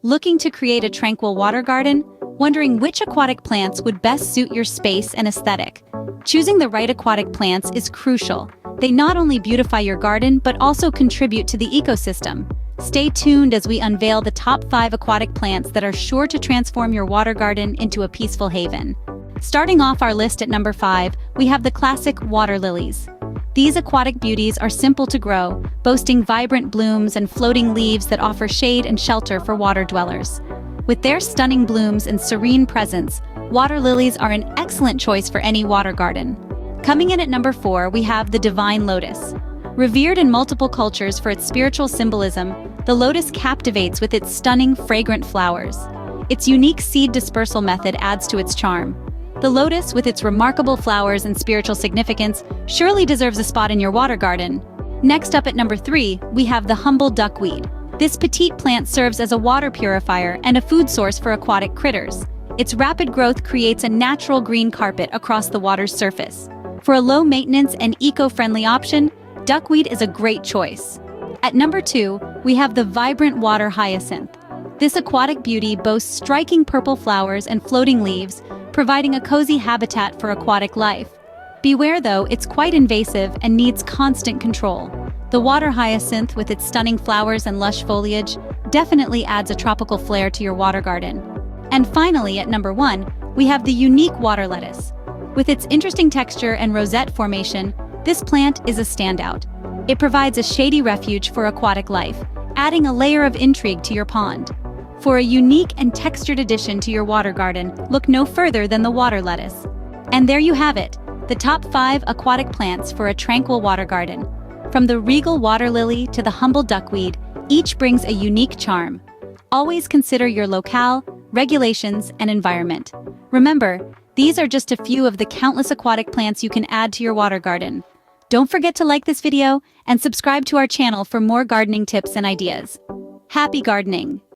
Looking to create a tranquil water garden? Wondering which aquatic plants would best suit your space and aesthetic? Choosing the right aquatic plants is crucial. They not only beautify your garden, but also contribute to the ecosystem. Stay tuned as we unveil the top 5 aquatic plants that are sure to transform your water garden into a peaceful haven. Starting off our list at number 5, we have the classic water lilies. These aquatic beauties are simple to grow, boasting vibrant blooms and floating leaves that offer shade and shelter for water dwellers. With their stunning blooms and serene presence, water lilies are an excellent choice for any water garden. Coming in at number 4, we have the divine lotus. Revered in multiple cultures for its spiritual symbolism, the lotus captivates with its stunning, fragrant flowers. Its unique seed dispersal method adds to its charm. The lotus, with its remarkable flowers and spiritual significance, surely deserves a spot in your water garden. Next up at number 3, we have the humble duckweed. This petite plant serves as a water purifier and a food source for aquatic critters. Its rapid growth creates a natural green carpet across the water's surface. For a low-maintenance and eco-friendly option, duckweed is a great choice. At number 2, we have the vibrant water hyacinth. This aquatic beauty boasts striking purple flowers and floating leaves, providing a cozy habitat for aquatic life. Beware though, it's quite invasive and needs constant control. The water hyacinth, with its stunning flowers and lush foliage, definitely adds a tropical flair to your water garden. And finally, at number 1, we have the unique water lettuce. With its interesting texture and rosette formation, this plant is a standout. It provides a shady refuge for aquatic life, adding a layer of intrigue to your pond. For a unique and textured addition to your water garden, look no further than the water lettuce. And there you have it, the top 5 aquatic plants for a tranquil water garden. From the regal water lily to the humble duckweed, each brings a unique charm. Always consider your locale, regulations, and environment. Remember, these are just a few of the countless aquatic plants you can add to your water garden. Don't forget to like this video and subscribe to our channel for more gardening tips and ideas. Happy gardening!